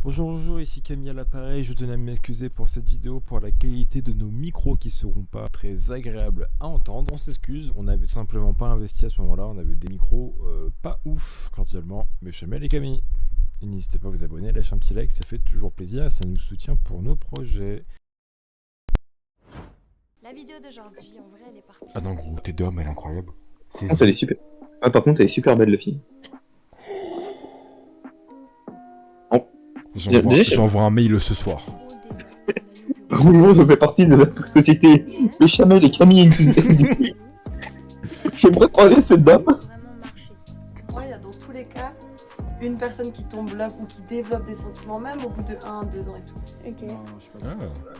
Bonjour, ici Camille à l'appareil, je tenais à m'excuser pour cette vidéo pour la qualité de nos micros qui seront pas très agréables à entendre. On s'excuse, on n'avait tout simplement pas investi à ce moment-là, on avait des micros pas ouf, cordialement, Béchamel et Camille. Et n'hésitez pas à vous abonner, lâcher un petit like, ça fait toujours plaisir et ça nous soutient pour nos projets. La vidéo d'aujourd'hui, en vrai, elle est partie. Ah non gros, t'es d'homme, elle est incroyable. Par contre, elle est super. Ah, par contre, elle est super belle, la fille. J'envoie un mail ce soir. Bonjour, je fais partie de la société Béchamel et Camille. J'aimerais parler de cette dame. Moi, il y a dans tous les cas une personne qui tombe love ou qui développe des sentiments, même au bout de 1-2 ans et tout. Ok. Ah.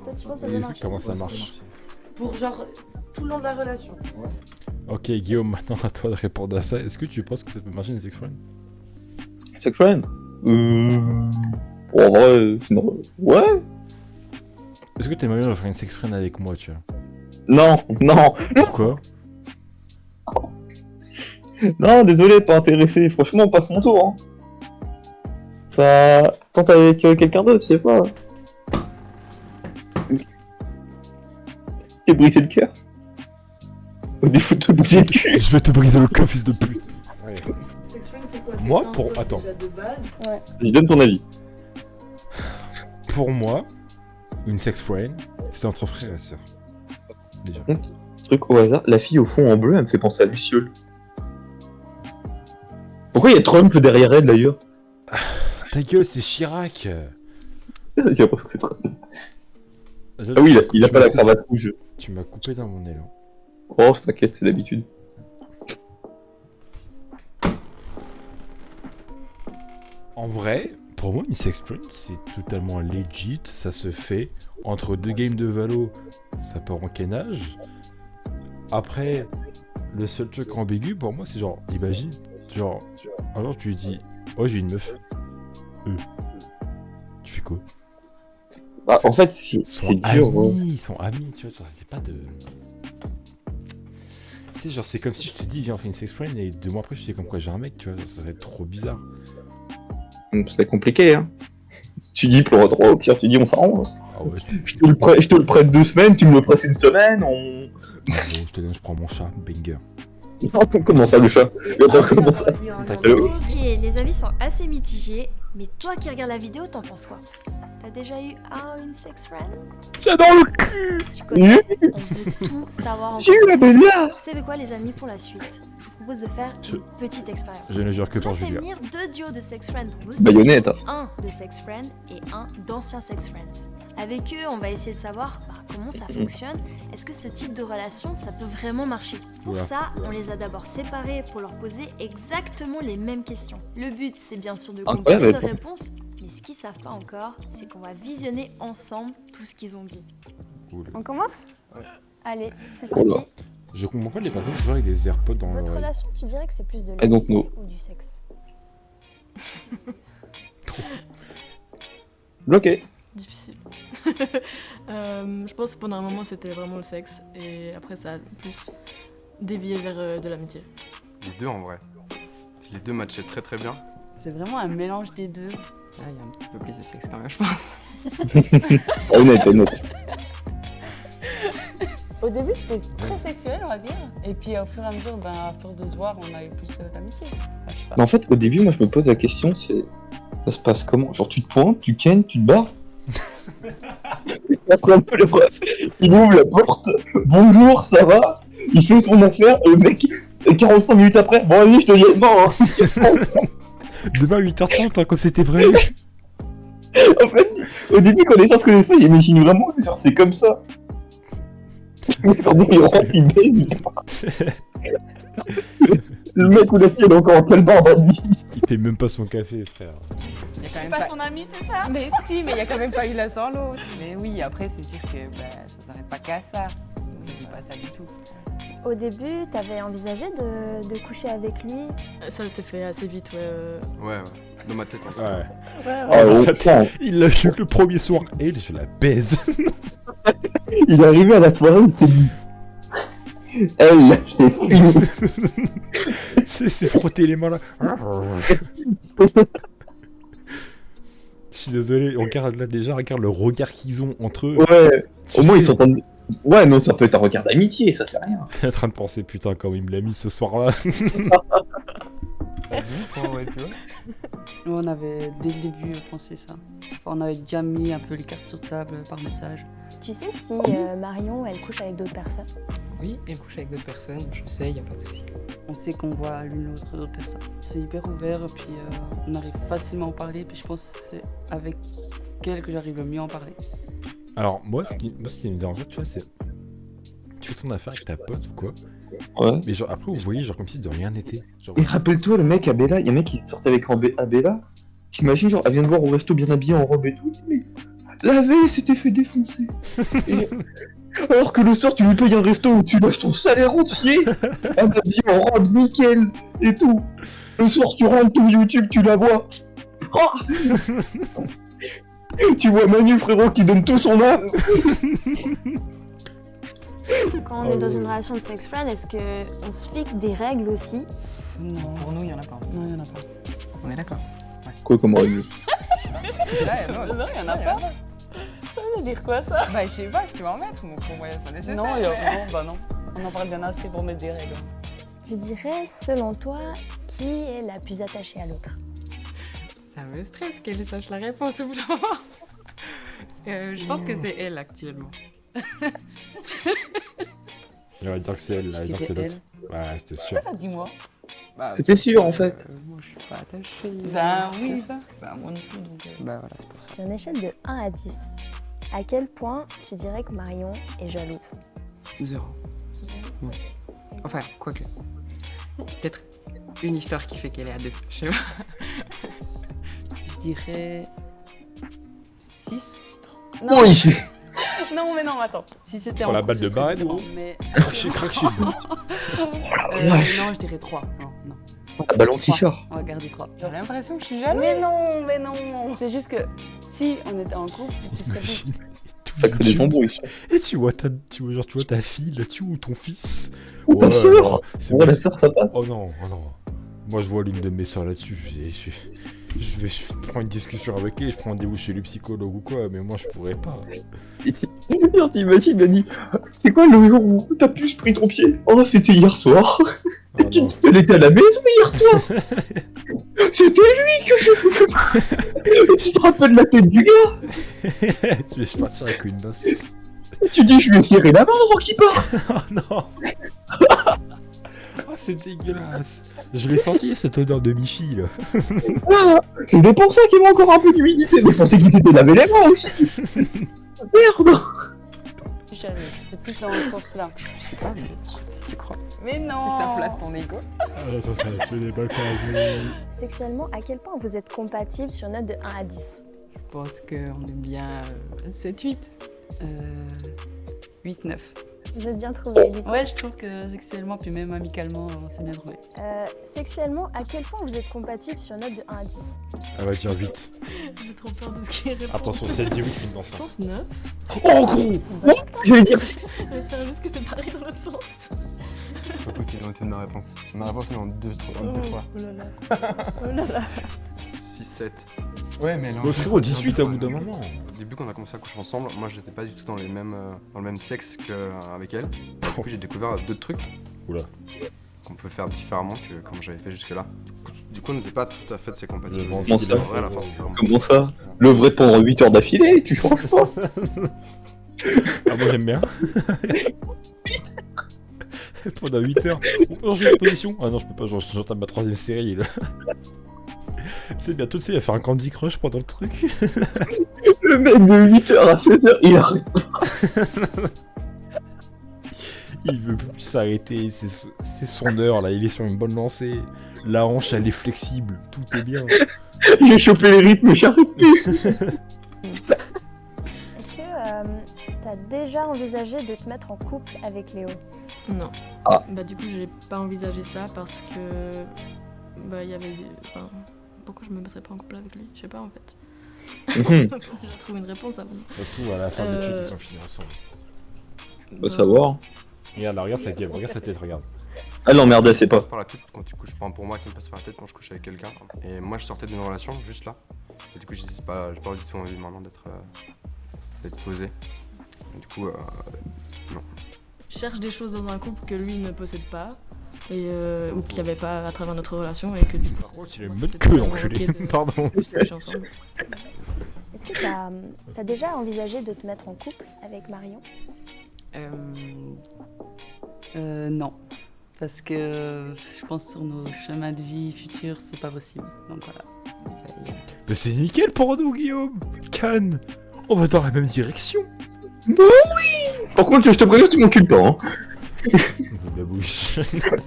Toi, tu penses que ça Et peut marcher? comment ça marche? Pour genre tout le long de la relation. Ok Guillaume, maintenant à toi de répondre à ça. Est-ce que tu penses que ça peut marcher une sex friend? Sex friend en vrai, non. Ouais. Est-ce que t'aimerais bien faire une sex friend avec moi, tu vois? Non, non. Pourquoi? Non, désolé, pas intéressé. Franchement, passe mon tour. Hein. Ça tente avec quelqu'un d'autre, je sais pas. T'es brisé le cœur. Au défaut de te briser le cul. Je vais te briser le cul, fils de pute. Sex friend, c'est quoi? Moi, C'est un pour- pote attends. déjà de base. Vas-y, donne ton avis. Pour moi, une sex friend, c'est entre frères et sœurs. Déjà. Truc au hasard, la fille au fond en bleu, elle me fait penser à Luciole. Pourquoi il y a Trump derrière elle d'ailleurs? Ta gueule, c'est Chirac. J'ai l'impression que c'est Trump. Ah oui, il a pas la cravate rouge. Tu m'as coupé dans mon élan. Oh, t'inquiète, c'est l'habitude. En vrai, pour moi, une sex friend, c'est totalement legit. Ça se fait entre deux games de Valo. Ça part en kénage. Après, le seul truc ambigu pour moi, c'est genre, imagine, genre, un jour tu lui dis, oh j'ai une meuf. Tu fais quoi? Bah, en fait, Ils c'est sont dur. amis, hein. ils sont amis, tu vois, genre, c'est pas de... Tu sais, genre, c'est comme si je te dis, viens, on fait une sex friend, et 2 mois après, je te dis comme quoi j'ai un mec, tu vois, genre, ça serait trop bizarre. C'est compliqué, hein. Tu dis pour 3, au pire, tu dis on s'arrange. Ah ouais, Je te le prête 2 semaines, tu me le prêtes 1 semaine, on. je te donne, je prends mon chat, banger. Comment ça, le chat? Attends, comment ça? Allô? Ok, les avis sont assez mitigés, mais toi qui regardes la vidéo, t'en penses quoi? T'as déjà eu une sex friend? J'adore le cul. Tu connais? On veut tout savoir en J'ai eu la belle là! Vous savez quoi les amis, pour la suite, je vous propose de faire une petite expérience. Je ne jure que On par va faire Julia. venir 2 duos de sex friends dans le Baïonnette. studio, un de sex friend et un d'anciens sex friends. Avec eux, on va essayer de savoir comment ça fonctionne. Est-ce que ce type de relation, ça peut vraiment marcher? Pour Oula. ça, on les a d'abord séparés pour leur poser exactement les mêmes questions. Le but, c'est bien sûr de Incroyable, comprendre leurs elle. réponses, mais ce qu'ils savent pas encore, c'est qu'on va visionner ensemble tout ce qu'ils ont dit. Cool. On commence? Allez, c'est Oh là. parti. Je comprends pas les personnes qui jouent avec des AirPods dans Votre l'oreille. relation, tu dirais que c'est plus de I don't l'amitié know. ou du sexe? Bloqué. Difficile. Je pense que pendant un moment c'était vraiment le sexe et après ça a plus dévié vers de l'amitié. Les deux en vrai. Les deux matchaient très très bien. C'est vraiment un mélange des deux. Là, il y a un petit peu plus de sexe quand même, je pense. Honnête. Au début, c'était très sexuel, on va dire. Et puis, au fur et à mesure, à force de se voir, on a eu plus d'amitié. Enfin, je sais pas. Mais en fait, au début, moi, je me pose la question, c'est. Ça se passe comment? Genre, tu te pointes, tu kennes, tu te barres? Après un peu le bref, il ouvre la porte, bonjour, ça va? Il fait son affaire, et le mec, 45 minutes après, bon, vas-y, je te dis non, hein. Demain 8h30, comme c'était prévu. En fait, au début, quand les gens se connaissent pas, j'imagine vraiment, genre, c'est comme ça. Mais pardon, il rentre, il baise, il part. Le mec ou la fille, elle est encore en calbar dans le lit. Il paye même pas son café, frère. Il y a Je quand suis même pas ton ami, c'est ça? Mais si, mais il y a quand même pas eu l'un sans l'autre. Mais oui, après, c'est sûr que ça s'arrête pas qu'à ça. On ne dit pas ça du tout. Au début, t'avais envisagé de coucher avec lui? Ça s'est fait assez vite, ouais. Ouais. Dans ma tête en fait. Ouais. Ah, au point. Il l'a vu le premier soir, et je la baise. Il est arrivé à la soirée, il s'est dit. Elle, je t'ai fini. C'est frotter les mains là. Je suis désolé, regarde là déjà, regarde le regard qu'ils ont entre eux. Ouais, Tu au moins sais, ils s'entendent. Ouais, non, ça peut être un regard d'amitié, ça c'est rien. Il est en train de penser, putain, quand il me l'a mis ce soir-là. Ouais, tu vois. Nous, on avait dès le début pensé ça. Enfin, on avait déjà mis un peu les cartes sur table par message. Tu sais si Marion, elle couche avec d'autres personnes? Oui, elle couche avec d'autres personnes, je sais, y a pas de souci. On sait qu'on voit l'une l'autre d'autres personnes. C'est hyper ouvert et puis on arrive facilement à en parler. Puis je pense que c'est avec elle que j'arrive le mieux à en parler. Alors, moi, ce qui me dérange, tu vois, c'est. Tu fais ton affaire avec ta pote ou quoi, Ouais. mais genre, après, vous voyez, genre, comme si de rien n'était. Genre, Et rappelle-toi, le mec à Bella, il y a un mec qui sortait avec Bella. T'imagines, genre, elle vient de voir au resto bien habillée en robe et tout, mais la veille, s'était fait défoncer. Et- Alors que le soir, tu lui payes un resto où tu lâches ton salaire entier, un habillé en robe nickel et tout. Le soir, tu rentres tout YouTube, tu la vois. Oh tu vois Manu, frérot, qui donne tout son âme. Quand on est dans une relation de sex friend, est-ce qu'on se fixe des règles aussi? Non, Pour nous, il y en a pas. non, il y en a pas. On est d'accord. Quoi comme règle? Non, il y en a pas. Ça veut dire quoi ça? Bah, je sais pas si tu vas en mettre, pour moi, c'est pas nécessaire. Non, mais- non, bah non. On en parle bien assez pour mettre des règles. Tu dirais, selon toi, qui est la plus attachée à l'autre? Ça me stresse qu'elle sache la réponse au bout d'un moment. Je pense que c'est elle actuellement. il va dire que c'est elle, là, il va dire que c'est dirais l'autre. Ouais, c'était sûr. Ça, dis-moi. Bah, C'était sûr, en fait. moi, je suis pas attachée. Ben c'est oui. ça. Bah moi non plus, donc... Bah voilà, c'est pour ça. Sur une échelle de 1 à 10, à quel point tu dirais que Marion est jalouse? 0. Ouais. Enfin, quoique. Peut-être une histoire qui fait qu'elle est à 2. Je sais pas. Je dirais... 6. Oui. Non, mais non, attends. Si c'était Pour en la couple, balle de ce serait Barret, différent, gros. mais... Crac chez Non, je dirais 3. Non, non. La balance Chichard. On va garder 3. J'ai l'impression que je suis jalouse. Mais non. C'est juste que si on était en couple, tu serais plus... Imagine. Ça crée des embrouilles. Et tu vois ta fille là-dessus ou ton fils. Ou ta sœur. c'est Ouais, la possible. sœur, ça passe. Oh non, oh non. Moi je vois l'une de mes sœurs là-dessus. Je prends une discussion avec elle, je prends rendez-vous chez le psychologue ou quoi, mais moi je pourrais pas. D'ailleurs, t'imagines, Dani, c'est quoi le jour où t'as plus pris ton pied? Oh, c'était hier soir. Oh Tu non. dis qu'elle était à la maison hier soir. C'était lui que je... Tu te rappelles la tête du gars? Je vais partir avec une bosse. Tu dis, je lui ai serré la main avant qu'il parte. Oh non. Oh, c'est dégueulasse. Je l'ai senti cette odeur de Michi là. Voilà. C'était pour ça qu'il y avait encore un peu d'humidité. Mais je pensais qu'il s'était lavé les mains aussi. Merde. C'est plus dans ce sens-là. Je sais pas, mais tu crois. Mais non. Si ça flatte ton ego. Attends, ça se fait des bâtards. Sexuellement, à quel point vous êtes compatibles sur une note de 1 à 10? Je pense qu'on est bien 7-8. 8-9. Vous êtes bien trouvés, du coup. Ouais, je trouve que sexuellement, puis même amicalement, on s'est bien trouvé. Sexuellement, à quel point vous êtes compatibles sur une note de 1 à 10? Elle va dire 8. J'ai trop peur de ce qu'il répond. Attention, si elle dit 8, finit dans Je 5. pense 9. Oh gros. J'allais dire. J'espère juste que c'est pareil dans l'autre sens. Je vois pas quelle est la moitié de ma réponse. Ma réponse est en deux fois. Oh là là. Oh là là. 6-7. Ouais, mais là. Bon, frérot, 18 à bout d'un moment. Au début, quand on a commencé à coucher ensemble, moi j'étais pas du tout dans le même sexe qu'avec elle. Du coup, j'ai découvert d'autres trucs. Oula. Qu'on pouvait faire différemment que comme j'avais fait jusque-là. Du coup, on n'était pas tout à fait de ces compatibles. Je pense Comment Mais ça en vrai, à la fin, c'était vraiment. Comment ça? Le vrai pendant 8 heures d'affilée, tu changes pas. Ah, moi j'aime bien. Pendant 8 heures. On change de position. Ah non, je peux pas, j'entame ma 3ème série là. C'est bientôt, tu sais, il va faire un Candy Crush pendant le truc. Le mec de 8h à 16h, il arrête. Il veut plus s'arrêter, c'est son heure là, il est sur une bonne lancée. La hanche elle est flexible, tout est bien. J'ai chopé les rythmes, j'arrête plus. Est-ce que t'as déjà envisagé de te mettre en couple avec Léo? Non. Ah. Bah du coup j'ai pas envisagé ça parce que bah il y avait des... Enfin, pourquoi je me mettrais pas en couple avec lui? Je sais pas en fait. J'ai trouvé une réponse avant. Ça se trouve à la fin de l'étude ils ont fini ensemble. Faut savoir. Regarde là, regarde sa gueule, regarde sa tête, regarde. Elle l'emmerdait, c'est pas. passe par la tête quand tu couches. Enfin, pour moi, qui me passe par la tête quand je couche avec quelqu'un. Et moi, je sortais d'une relation juste là. Et du coup, j'ai pas du tout envie maintenant d'être posé. Et du coup, non. Je cherche des choses dans un couple que lui ne possède pas. Et ou qu'il n'y avait pas à travers notre relation et que du coup. Par contre, il a moi, une bonne c'était queue, totalement l'enculé. ok de- Pardon. de se coucher ensemble. Est-ce que t'as déjà envisagé de te mettre en couple avec Marion? Non. Parce que je pense sur nos chemins de vie futurs, c'est pas possible. Donc voilà. Mais c'est nickel pour nous, Guillaume. Cannes, on va dans la même direction. Par contre, je te préviens, tu m'encules pas, hein. La bouche.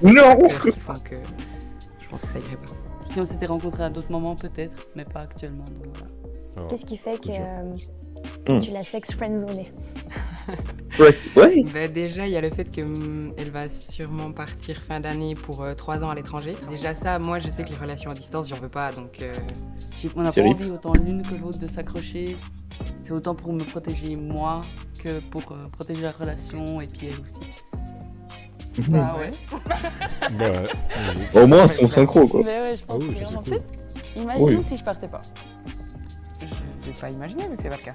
Non. Qui font que je pense que ça irait pas. Si on s'était rencontrés à d'autres moments, peut-être, mais pas actuellement. Donc voilà. Qu'est-ce qui fait Good que tu l'as sex friendzonée? Ouais. Bah, déjà, il y a le fait qu'elle va sûrement partir fin d'année pour 3 ans à l'étranger. Déjà ça, moi je sais que les relations à distance, j'en veux pas, donc On n'a pas C'est envie autant l'une que l'autre de s'accrocher. C'est autant pour me protéger moi que pour protéger la relation et puis elle aussi. bah ouais. Bah ouais. Au moins, c'est en synchro, quoi. Mais ouais, je pense Ah oui, que ça, c'est en cool. fait, imaginons Oui. si je partais pas. Je vais pas imaginer vu que c'est pas le cas.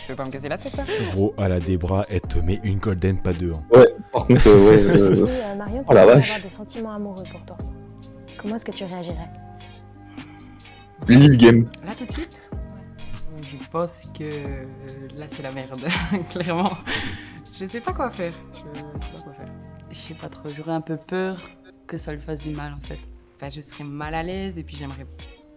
Je vais pas me casser la tête là. Gros, à la Debra, elle te met une golden, pas deux. Hein. Par contre, ouais. Si Marion Oh la te dit vache. avoir des sentiments amoureux pour toi, comment est-ce que tu réagirais? Lead game. Là tout de suite je pense que là c'est la merde, clairement. Je sais pas quoi faire. Je sais pas quoi faire. Je sais pas trop, j'aurais un peu peur que ça lui fasse du mal en fait. Enfin, je serais mal à l'aise et puis j'aimerais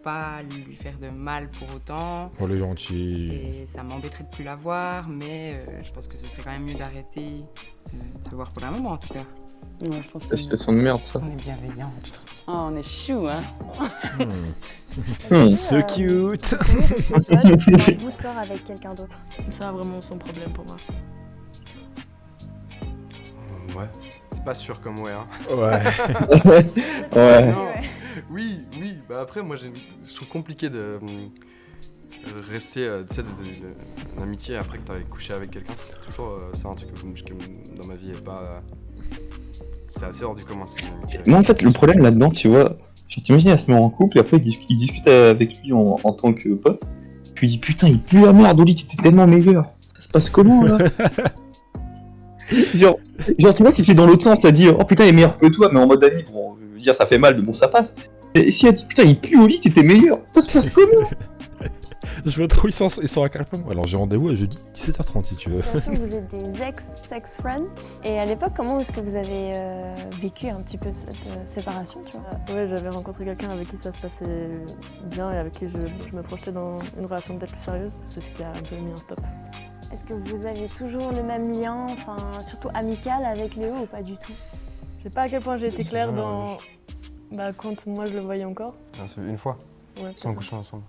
pas lui faire de mal pour autant. Oh, le gentil. Et ça m'embêterait de plus la voir, mais je pense que ce serait quand même mieux d'arrêter de se voir pour un moment en tout cas. Ouais, je pense C'est que une situation de merde, ça. On est bienveillants. Ah, on est chou, hein. So cute. Si l'un de vous sort avec quelqu'un d'autre. Ça a vraiment son problème pour moi. Ouais. C'est pas sûr comme ouais, hein. Ouais. Ouais. Non. Oui, bah après, moi, je trouve compliqué de rester, tu sais, d'une amitié après que t'avais couché avec quelqu'un. C'est toujours c'est un truc qui, dans ma vie, est pas. C'est assez hors du commun, c'est une amitié. Moi, en fait, le problème là-dedans, tu vois, genre, t'imagines, elle se met en couple, et après, il discute avec lui en tant que pote, puis il dit, putain, il pue la merde, Oli, t'étais tellement meilleur. Ça se passe comment, là? genre, tu vois, si c'est dans l'autre sens, t'as dit, oh putain, il est meilleur que toi, mais en mode ami, bon, je veux dire, ça fait mal, mais bon, ça passe. Et si elle dit, putain, il pue, Oli, t'étais meilleur, ça se passe comment? Je veux trop, ils sont à quel point. Alors j'ai rendez-vous à jeudi 17h30 si tu veux. Situation, vous êtes des ex-sex friends. Et à l'époque, comment est-ce que vous avez vécu un petit peu cette séparation, tu vois? Ouais, j'avais rencontré quelqu'un avec qui ça se passait bien et avec qui je me projetais dans une relation peut-être plus sérieuse. C'est ce qui a un peu mis un stop. Est-ce que vous avez toujours le même lien, enfin surtout amical avec Léo ou pas du tout? Je sais pas à quel point j'ai été C'est claire vrai, dans. Bah, quand moi je le voyais encore. Une fois, Ouais, sans peut-être. coucher ensemble.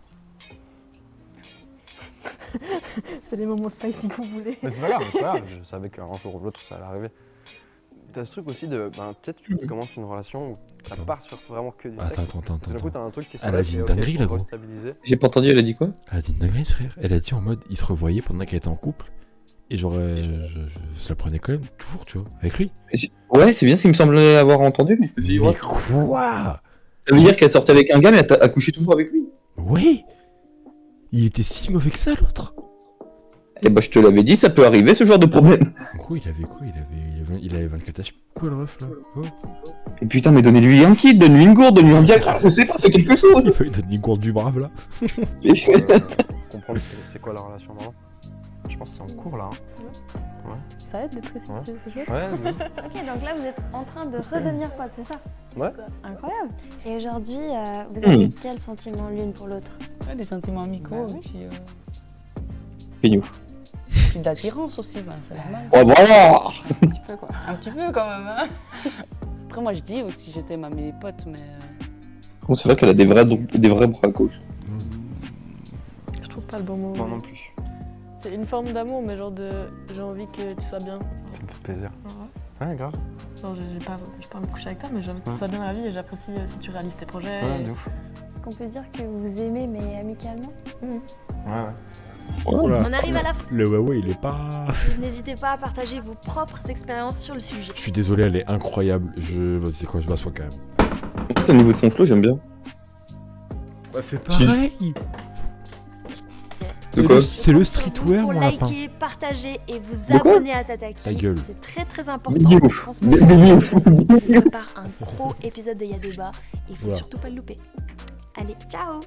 C'est les moments spicy que vous voulez. Mais c'est pas grave, je savais qu'un jour ou l'autre ça allait arriver. T'as ce truc aussi de, peut-être tu commences une relation où ça Attends. part sur vraiment que du sexe. Attends. Tout d'un coup t'as un truc qui Elle a dit une dinguerie, là, gros. stabiliser. J'ai pas entendu, elle a dit quoi? Elle a dit une dinguerie, frère. Elle a dit en mode, ils se revoyaient pendant qu'elle était en couple. Et genre, je la prenais quand même, toujours, tu vois, avec lui. Ouais, c'est bien ce qu'il me semblait avoir entendu, mais je me suis dit, Mais ouais. quoi? Ça veut dire qu'elle sortait avec un gars, mais elle a couché toujours avec lui. Ouais. Il était si mauvais que ça, l'autre. Eh bah, je te l'avais dit, ça peut arriver, ce genre de problème. Gros, il avait quoi? Il avait 24 H. Quoi, le ref, là? Oh. Et putain, mais donnez-lui un kit, donne-lui une gourde, donne-lui un Viagra, je sais pas, fais quelque chose. Il donne une gourde du brave, là. Comprendre c'est quoi la relation maintenant. Je pense que c'est en cours là. Ça aide d'être ici, Ouais. c'est chouette. Ouais, de ouf. Ok, donc là vous êtes en train de redevenir potes, c'est ça? Ouais. Incroyable. Et aujourd'hui, vous avez quel sentiment l'une pour l'autre? Ouais, des sentiments amicaux, Bah oui. et puis, Fais-nous. puis d'attirance aussi, ben, c'est normal. Oh, voilà. un petit peu quoi. Un petit peu quand même, hein. Après, moi, je dis aussi, je t'aime à mes potes, mais... Bon, c'est vrai qu'elle a des vrais bras gauche. Je trouve pas le bon mot. Moi non plus. C'est une forme d'amour, mais genre de. J'ai envie que tu sois bien. Ça me fait plaisir. Ouais, grave. Genre, j'ai pas envie de coucher avec toi, mais j'ai envie que tu sois bien dans la vie et j'apprécie si tu réalises tes projets. Ouais, et- de ouf. Est-ce qu'on peut dire que vous aimez mais amicalement? Ouais. Voilà. On arrive à la fin. Le Huawei, il est pas... N'hésitez pas à partager vos propres expériences sur le sujet. Je suis désolé, elle est incroyable. Vas-y, c'est quoi, je m'assois quand même. En fait, au niveau de son flow, j'aime bien. Bah, fais pareil. De quoi? C'est le streetwear, pour mon lapin. liker, partager et vous De quoi abonner à Ta Tataki. gueule. C'est très très important Bio. parce qu'en ce Bio. moment, on prépare un gros épisode de Yadeba et il faut Voilà. surtout pas le louper. Allez, ciao!